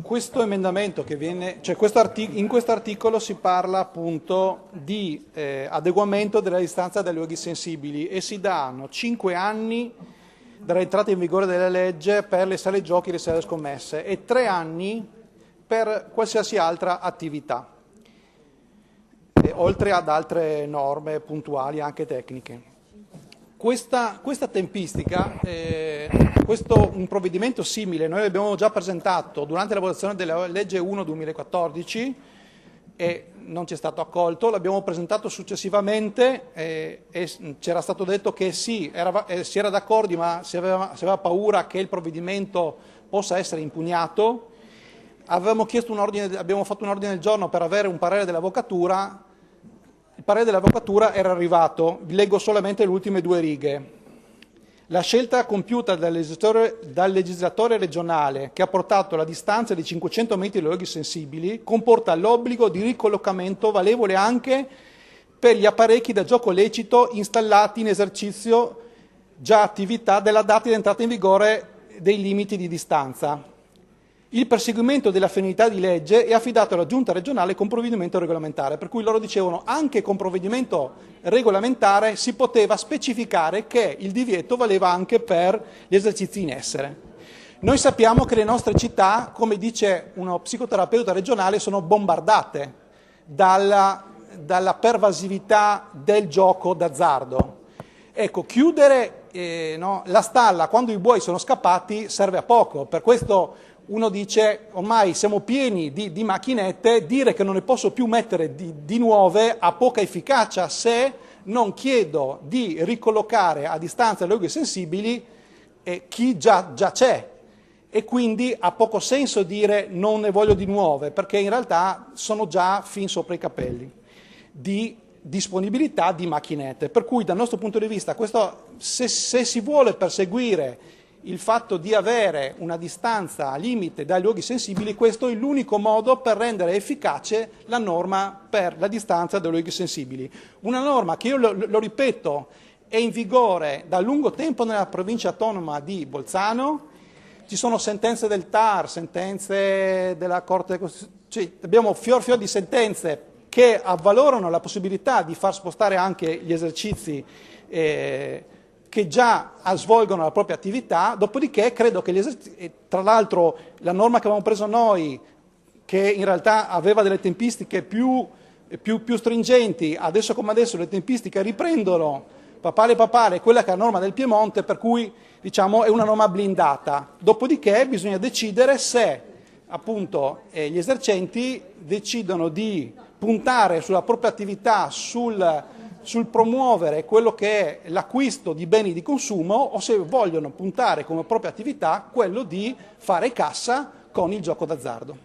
Questo emendamento che viene, in questo articolo si parla appunto di adeguamento della distanza dai luoghi sensibili e si danno 5 anni dall'entrata in vigore della legge per le sale giochi e le sale scommesse e 3 anni per qualsiasi altra attività, oltre ad altre norme puntuali anche tecniche. Questa tempistica, un provvedimento simile, noi l'abbiamo già presentato durante la votazione della legge 1/2014 e non ci è stato accolto, l'abbiamo presentato successivamente e c'era stato detto che sì, si era d'accordo, ma si aveva paura che il provvedimento possa essere impugnato. Abbiamo fatto un ordine del giorno per avere un parere dell'Avvocatura. Il parere dell'Avvocatura era arrivato, vi leggo solamente le ultime 2 righe. La scelta compiuta dal legislatore regionale, che ha portato la distanza di 500 metri dai luoghi sensibili, comporta l'obbligo di ricollocamento valevole anche per gli apparecchi da gioco lecito installati in esercizio già attività della data di entrata in vigore dei limiti di distanza. Il perseguimento della finalità di legge è affidato alla Giunta regionale con provvedimento regolamentare, per cui loro dicevano anche con provvedimento regolamentare si poteva specificare che il divieto valeva anche per gli esercizi in essere. Noi sappiamo che le nostre città, come dice uno psicoterapeuta regionale, sono bombardate dalla pervasività del gioco d'azzardo. Ecco, chiudere la stalla quando i buoi sono scappati serve a poco, per questo uno dice ormai siamo pieni di macchinette, dire che non ne posso più mettere di nuove ha poca efficacia se non chiedo di ricollocare a distanza dai luoghi sensibili chi già c'è, e quindi ha poco senso dire non ne voglio di nuove, perché in realtà sono già fin sopra i capelli di disponibilità di macchinette, per cui dal nostro punto di vista se si vuole perseguire il fatto di avere una distanza limite dai luoghi sensibili, questo è l'unico modo per rendere efficace la norma per la distanza dai luoghi sensibili. Una norma che, io lo ripeto, è in vigore da lungo tempo nella provincia autonoma di Bolzano, ci sono sentenze del TAR, sentenze della Corte Costituzionale, cioè, abbiamo fior di sentenze che avvalorano la possibilità di far spostare anche gli esercizi che già svolgono la propria attività, dopodiché credo che tra l'altro la norma che avevamo preso noi, che in realtà aveva delle tempistiche più stringenti, adesso come adesso le tempistiche riprendono papale quella che è la norma del Piemonte, per cui diciamo è una norma blindata. Dopodiché bisogna decidere se appunto gli esercenti decidono di puntare sulla propria attività, sul promuovere quello che è l'acquisto di beni di consumo, o se vogliono puntare come propria attività quello di fare cassa con il gioco d'azzardo.